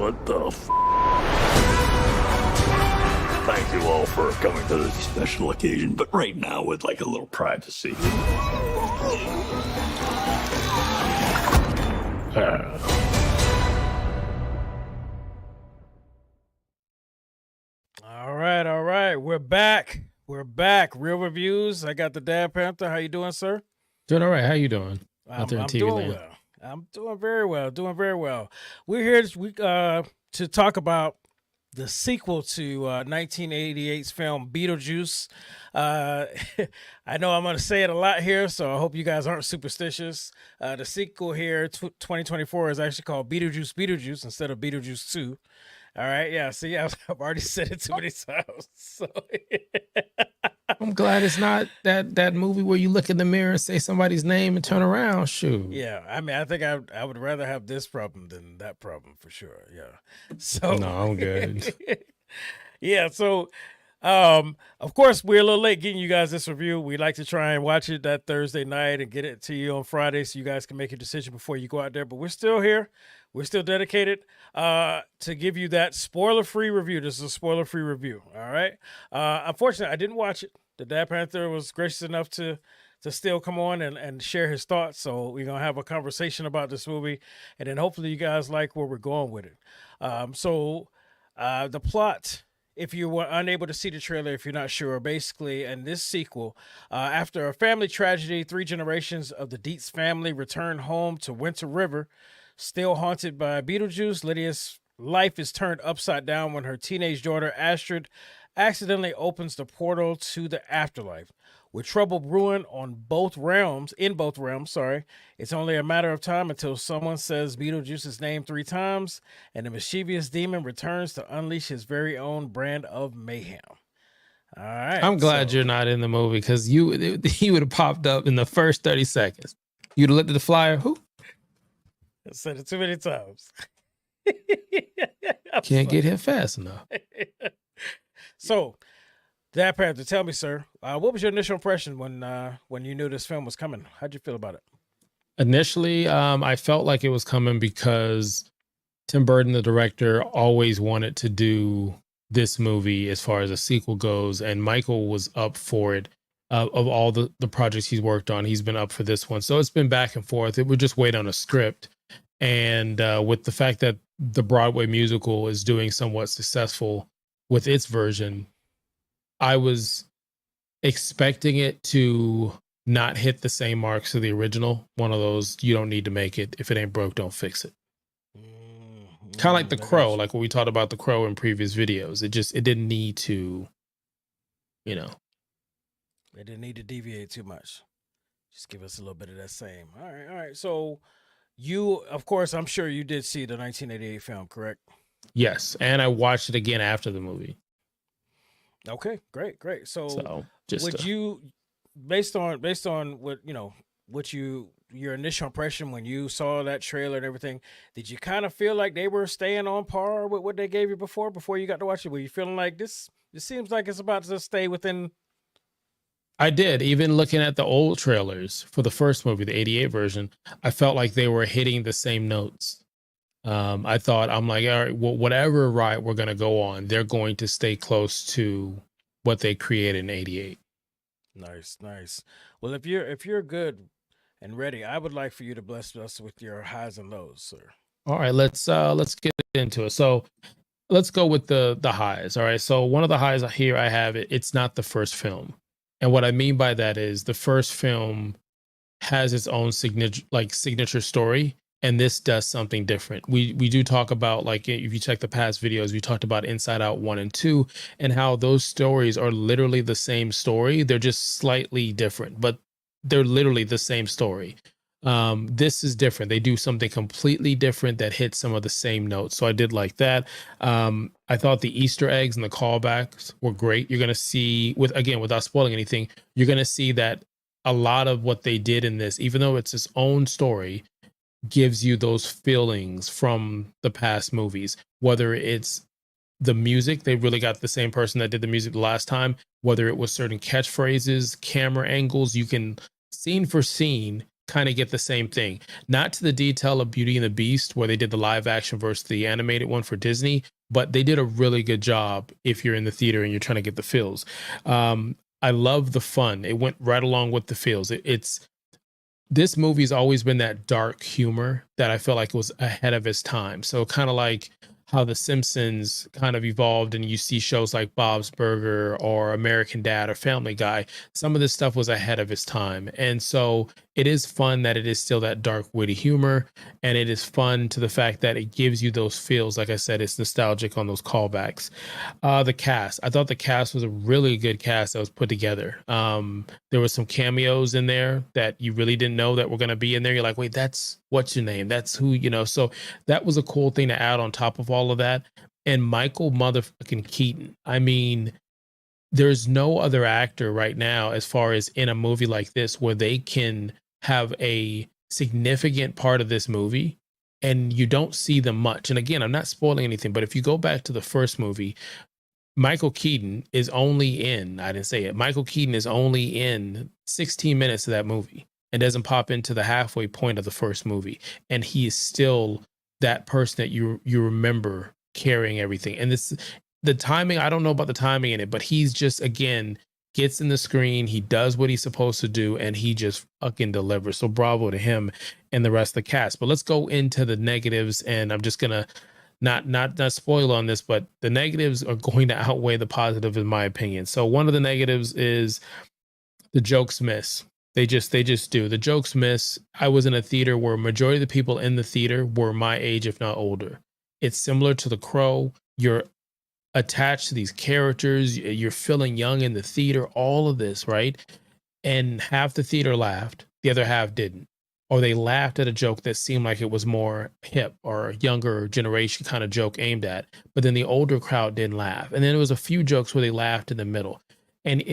What the f? Thank you all for coming to this special occasion, but right now with like a little privacy. All right. We're back. Real reviews. I got the Dad Panther. How you doing, sir? Doing all right. How you doing out there in I'm TV doing land? well. I'm doing very well. We're here this week to talk about the sequel to 1988's film Beetlejuice. I know I'm going to say it a lot here, so I hope you guys aren't superstitious. The sequel here, 2024, is actually called Beetlejuice Beetlejuice instead of Beetlejuice 2. All right, yeah. See, I've already said it too many times. So I'm glad it's not that movie where you look in the mirror and say somebody's name and turn around. Shoot. Yeah, I mean, I think I would rather have this problem than that problem for sure. Yeah. So No, I'm good. Yeah. So, of course, we're a little late getting you guys this review. We like to try and watch it that Thursday night and get it to you on Friday so you guys can make a decision before you go out there. But we're still here. We're still dedicated to give you that spoiler-free review. This is a spoiler-free review. All right. Unfortunately, I didn't watch it. The Dad Panther was gracious enough to still come on and share his thoughts. So we're going to have a conversation about this movie. And then hopefully you guys like where we're going with it. The plot, if you were unable to see the trailer, if you're not sure, basically in this sequel, after a family tragedy, 3 generations of the Deetz family return home to Winter River. Still haunted by Beetlejuice, Lydia's life is turned upside down when her teenage daughter, Astrid, accidentally opens the portal to the afterlife. With trouble brewing in both realms, it's only a matter of time until someone says Beetlejuice's name 3 times and the mischievous demon returns to unleash his very own brand of mayhem. All right. I'm glad you're not in the movie because he would have popped up in the first 30 seconds. You'd have looked at the flyer. Who? I said it too many times. Can't get here fast enough. So, Dad Panther, tell me, sir, what was your initial impression when you knew this film was coming? How'd you feel about it? Initially, I felt like it was coming because Tim Burton, the director, always wanted to do this movie as far as a sequel goes, and Michael was up for it. Of all the projects he's worked on, he's been up for this one. So it's been back and forth. It would just wait on a script. And with the fact that the Broadway musical is doing somewhat successful with its version, I was expecting it to not hit the same marks of the original. One of those, you don't need to make it. If it ain't broke, don't fix it. Kind of like The Crow, like when we talked about The Crow in previous videos. It didn't need to, It didn't need to deviate too much. Just give us a little bit of that same. All right. So you, of course, I'm sure you did see the 1988 film, correct? Yes, and I watched it again after the movie. Okay, great. So just would you, based on what your initial impression when you saw that trailer and everything, did you kind of feel like they were staying on par with what they gave you before you got to watch it? Were you feeling like this? It seems like it's about to stay within. I did. Even looking at the old trailers for the first movie, the 88 version, I felt like they were hitting the same notes. I'm like, all right, well, whatever ride we're going to go on, they're going to stay close to what they created in 88. Nice. Well, if you're good and ready, I would like for you to bless us with your highs and lows, sir. All right, let's get into it. So let's go with the highs. All right. So one of the highs here I have it's not the first film. And what I mean by that is the first film has its own signature story, and this does something different. We do talk about, like, if you check the past videos, we talked about Inside Out 1 and 2 and how those stories are literally the same story. They're just slightly different, but they're literally the same story. This is different. They do something completely different that hits some of the same notes. So I did like that. I thought the Easter eggs and the callbacks were great. You're going to see, without spoiling anything, you're going to see that a lot of what they did in this, even though it's its own story, gives you those feelings from the past movies, whether it's the music. They really got the same person that did the music the last time, whether it was certain catchphrases, camera angles. You can, scene for scene, kind of get the same thing. Not to the detail of Beauty and the Beast, where they did the live action versus the animated one for Disney, but they did a really good job if you're in the theater and you're trying to get the feels. I love the fun. It went right along with the feels. It's this movie's always been that dark humor that I feel like it was ahead of its time. So kind of like how The Simpsons kind of evolved and you see shows like Bob's Burger or American Dad or Family Guy. Some of this stuff was ahead of its time. And so it is fun that it is still that dark, witty humor. And it is fun to the fact that it gives you those feels. Like I said, it's nostalgic on those callbacks. The cast, I thought the cast was a really good cast that was put together. There was some cameos in there that you really didn't know that were going to be in there. You're like, wait, that's what's your name? That's who, so that was a cool thing to add on top of all of that. And Michael motherfucking Keaton. I mean, there's no other actor right now, as far as in a movie like this, where they can have a significant part of this movie and you don't see them much. And again, I'm not spoiling anything, but if you go back to the first movie, Michael Keaton is only in, I didn't say it, Michael Keaton is only in 16 minutes of that movie and doesn't pop into the halfway point of the first movie. And he is still that person that you remember carrying everything. And the timing, I don't know about the timing in it, but he's just, again, gets in the screen, he does what he's supposed to do, and he just fucking delivers. So bravo to him and the rest of the cast. But let's go into the negatives, and I'm just gonna not spoil on this, but the negatives are going to outweigh the positive in my opinion. So one of the negatives is the jokes miss. They just do. The jokes miss. I was in a theater where majority of the people in the theater were my age, if not older. It's similar to The Crow. You're attached to these characters. You're feeling young in the theater, all of this, right? And half the theater laughed. The other half didn't. Or they laughed at a joke that seemed like it was more hip or a younger generation kind of joke aimed at. But then the older crowd didn't laugh. And then there was a few jokes where they laughed in the middle. And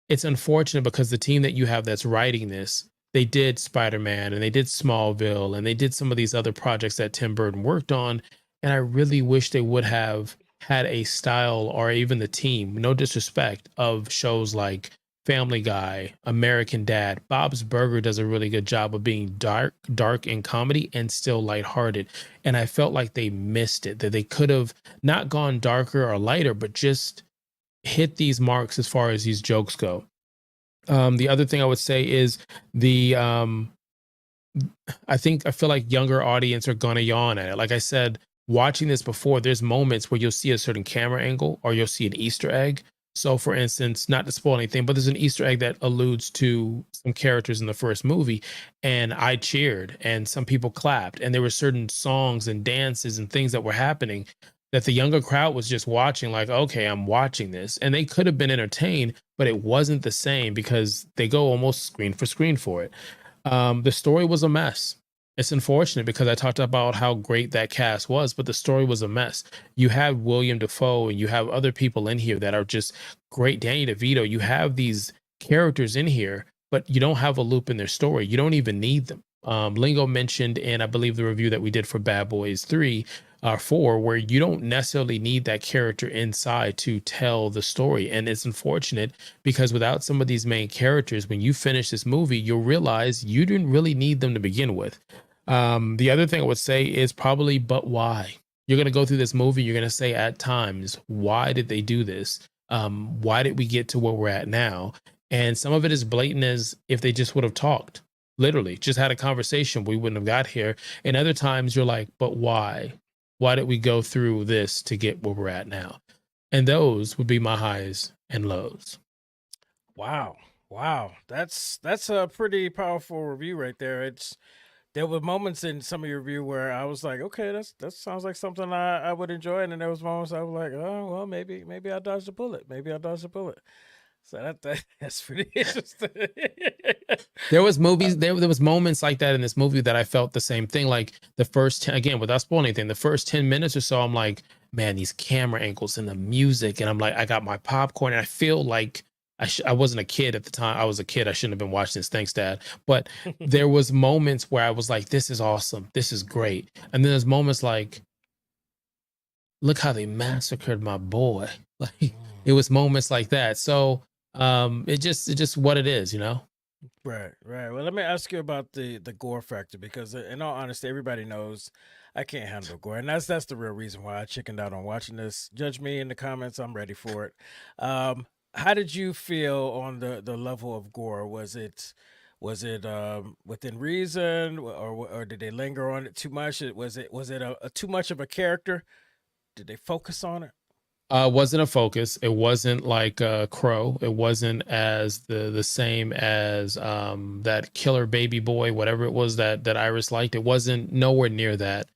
it's unfortunate because the team that you have that's writing this, they did Spider-Man and they did Smallville and they did some of these other projects that Tim Burton worked on. And I really wish they would have had a style, or even the team, no disrespect, of shows like Family Guy, American Dad. Bob's Burger does a really good job of being dark in comedy and still lighthearted. And I felt like they missed it, that they could have not gone darker or lighter, but just hit these marks as far as these jokes go. The other thing I would say is I feel like younger audience are gonna yawn at it. Like I said, watching this before, there's moments where you'll see a certain camera angle or you'll see an Easter egg. So for instance, not to spoil anything, but there's an Easter egg that alludes to some characters in the first movie, and I cheered and some people clapped, and there were certain songs and dances and things that were happening that the younger crowd was just watching like, okay, I'm watching this. And they could have been entertained, but it wasn't the same because they go almost screen for screen for it. The story was a mess. It's unfortunate because I talked about how great that cast was, but the story was a mess. You have William Dafoe and you have other people in here that are just great. Danny DeVito, you have these characters in here, but you don't have a loop in their story. You don't even need them. Lingo mentioned in, I believe, the review that we did for Bad Boys 3 or 4, where you don't necessarily need that character inside to tell the story. And it's unfortunate because without some of these main characters, when you finish this movie, you'll realize you didn't really need them to begin with. The other thing I would say is probably, but why? You're going to go through this movie. You're going to say at times, why did they do this? Why did we get to where we're at now? And some of it is blatant as if they just would have talked, literally just had a conversation, we wouldn't have got here. And other times you're like, but why? Why did we go through this to get where we're at now? And those would be my highs and lows. Wow. That's a pretty powerful review right there. There were moments in some of your review where I was like, okay, that sounds like something I would enjoy. And then there was moments I was like, oh, well, maybe I dodged a bullet. So that's pretty interesting. There was moments like that in this movie that I felt the same thing. Like the first, again, without spoiling anything, the first 10 minutes or so, I'm like, man, these camera angles and the music. And I'm like, I got my popcorn and I feel like I wasn't a kid at the time. I was a kid. I shouldn't have been watching this. Thanks, Dad. But there was moments where I was like, this is awesome. This is great. And then there's moments like, look how they massacred my boy. Like it was moments like that. So it's just what it is, you know? Right, right. Well, let me ask you about the gore factor because, in all honesty, everybody knows I can't handle gore, and that's the real reason why I chickened out on watching this. Judge me in the comments; I'm ready for it. How did you feel on the level of gore? Was it within reason, or did they linger on it too much? Was it a too much of a character? Did they focus on it? Wasn't a focus. It wasn't like Crow. It wasn't as the same as that killer baby boy, whatever it was that Iris liked. It wasn't nowhere near that.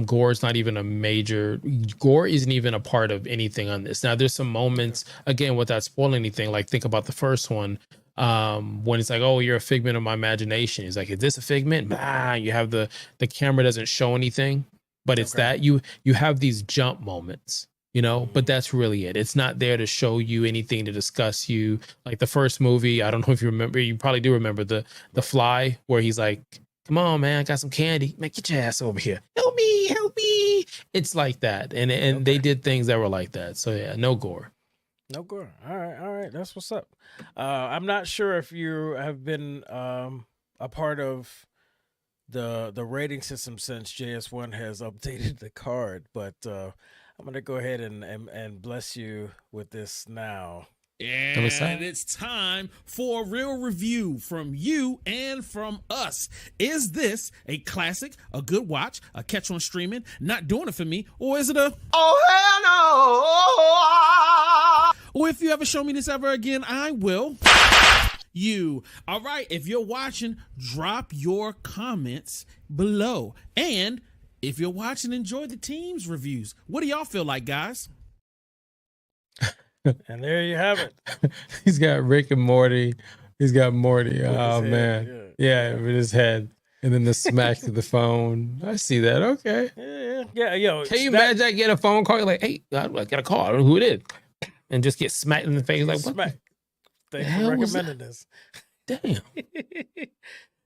Gore is not even a major. Gore isn't even a part of anything on this. Now, there's some Okay. moments again without spoiling anything. Like think about the first one. When it's like, oh, you're a figment of my imagination. He's like, is this a figment? You have the camera doesn't show anything, but it's Okay. that you have these jump moments, but Mhm. that's really it. It's not there to show you anything to discuss you. Like the first movie, I don't know if you remember, you probably do remember the Right. Fly, where he's like, come on, man, I got some candy. Man, get your ass over here. Help me, help me. It's like that. And they Okay. did things that were like that. So yeah, no gore. No gore. All right, all right. That's what's up. I'm not sure if you have been a part of the rating system since JS1 has updated the card, but I'm gonna go ahead and bless you with this now. And what's And that? it's time for a real review from you and from us. Is this a classic, a good watch, a catch on streaming, not doing it for me, or is it a oh hell no? Or if you ever show me this ever again, I will you. All right, if you're watching, drop your comments below. And if you're watching, enjoy the team's reviews. What do y'all feel like, guys? And there you have it. He's got Rick and Morty. He's got Morty. With his Oh head, man. yeah. Yeah, with his head. And then the smack to the phone. I see that. Okay. Yeah. Yo, Can you that- imagine I get a phone call? You're like, hey, I got a call. I don't know who it is. And just get smacked in the face. Like, what? smack. Thanks hell for was recommending this. Damn.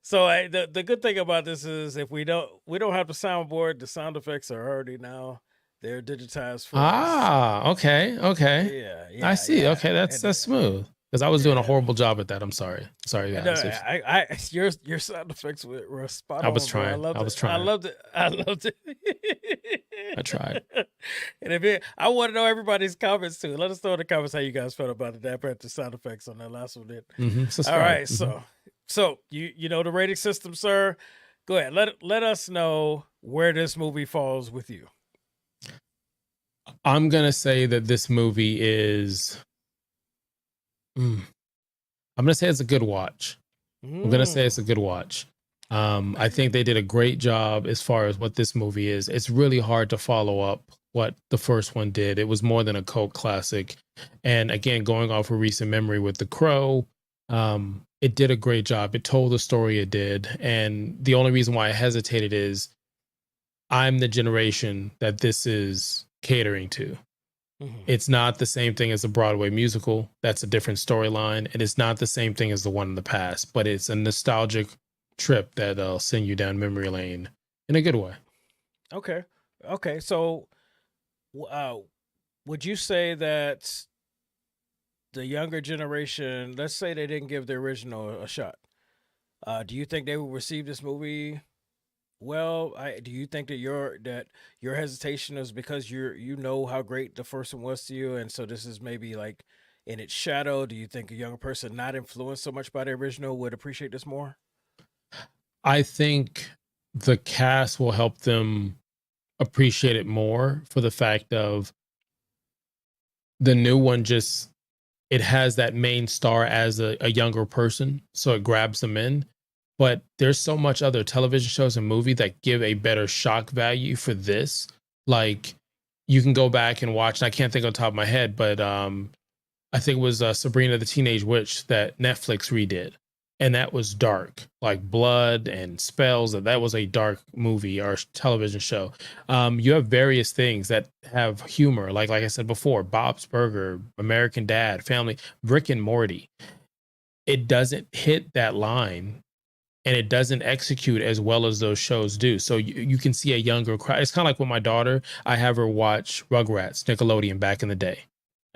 So the good thing about this is if we don't have the soundboard, the sound effects are already now they're digitized for us. Ah, okay. Okay. Yeah. I see. Yeah. Okay, that's And, smooth. Because I was doing a yeah. horrible job at that. I'm sorry. Sorry, No, guys. your sound effects were spot on. I was bro. trying. I was I trying. loved it. I loved it. I tried. And I want to know everybody's comments too. Let us know in the comments how you guys felt about the Dapper the sound effects on that last one. All right, so you know the rating system, sir. Go ahead. Let us know where this movie falls with you. I'm gonna say that this movie is. I'm gonna say it's a good watch. I'm gonna say it's a good watch. I think they did a great job as far as what this movie is. It's really hard to follow up what the first one did. It was more than a cult classic. And again, going off of recent memory with The Crow, it did a great job. It told the story it did. And the only reason why I hesitated is I'm the generation that this is catering to. It's not the same thing as a Broadway musical. That's a different storyline. And it's not the same thing as the one in the past, but it's a nostalgic trip that'll send you down memory lane in a good way. Okay. So, would you say that the younger generation, let's say they didn't give the original a shot, do you think they will receive this movie well? Do you think that your hesitation is because you know how great the first one was to you, and so this is maybe like in its shadow? Do you think a younger person not influenced so much by the original would appreciate this more? I think the cast will help them appreciate it more for the fact of the new one it has that main star as a younger person, so it grabs them in. But there's so much other television shows and movie that give a better shock value for this. Like you can go back and watch, and I can't think on top of my head, but I think it was Sabrina the Teenage Witch that Netflix redid. And that was dark, like blood and spells. That was a dark movie or television show. You have various things that have humor, like I said before, Bob's Burger, American Dad, Family, Rick and Morty. It doesn't hit that line, and it doesn't execute as well as those shows do. So you can see a younger crowd. It's kind of like with my daughter. I have her watch Rugrats, Nickelodeon back in the day.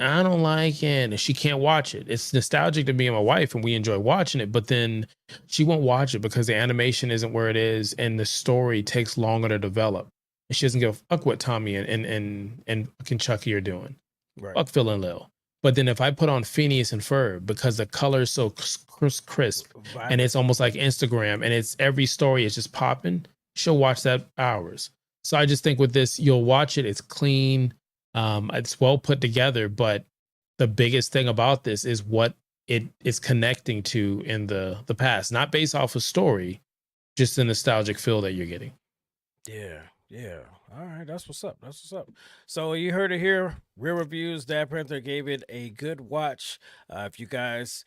I don't like it, and she can't watch it. It's nostalgic to me and my wife, and we enjoy watching it. But then she won't watch it because the animation isn't where it is, and the story takes longer to develop. And she doesn't give a fuck what Tommy and fucking Chucky are doing. Right. Fuck Phil and Lil. But then if I put on Phineas and Ferb, because the color is so crisp and it's almost like Instagram, and it's every story is just popping, she'll watch that hours. So I just think with this, you'll watch it. It's clean. It's well put together. But the biggest thing about this is what it is connecting to in the past, not based off a story, just the nostalgic feel that you're getting. Yeah. Yeah. All right. That's what's up. That's what's up. So you heard it here. Real reviews. Dad Panther gave it a good watch. If you guys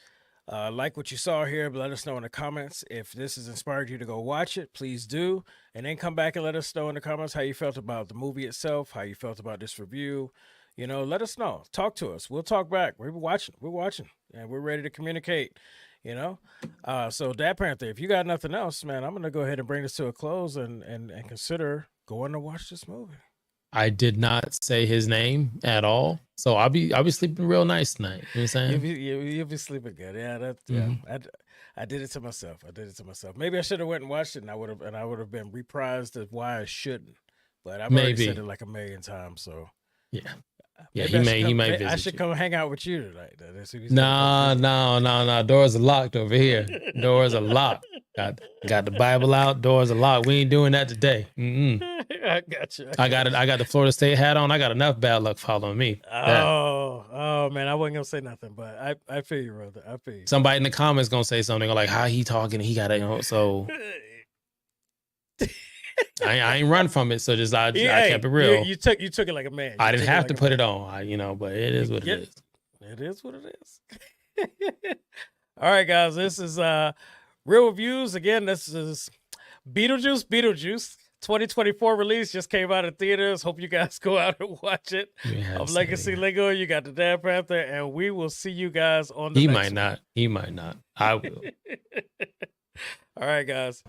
like what you saw here, let us know in the comments. If this has inspired you to go watch it, please do. And then come back and let us know in the comments how you felt about the movie itself, how you felt about this review. You know, let us know. Talk to us. We'll talk back. We're watching. And we're ready to communicate. You know? So Dad Panther, if you got nothing else, man, I'm gonna go ahead and bring this to a close and consider going to watch this movie. I did not say his name at all, so I'll be sleeping real nice tonight. You know what I'm saying? You'll be sleeping good. Yeah, I did it to myself. Maybe I should have went and watched it, and I would have been reprised of why I shouldn't. But I've already said it like a million times. So yeah. He may visit. I should you. come hang out with you tonight. No. Doors are locked over here. Doors are locked. Got the Bible out. Doors are locked. We ain't doing that today. I got you. I got the Florida State hat on. I got enough bad luck following me. Oh man, I wasn't gonna say nothing, but I feel you, brother. I feel you. Somebody in the comments gonna say something like, "How he talking? He got it." So I ain't run from it. So just I kept it real. You took it like a man. I didn't have to put it on. But it is what it is. It is what it is. All right, guys. This is Real Reviews. Again, this is Beetlejuice 2024 release. Just came out of theaters. Hope you guys go out and watch it. Of Legacy Lingo. You got the Dad Panther, and we will see you guys on the next one. He might not. I will. All right, guys.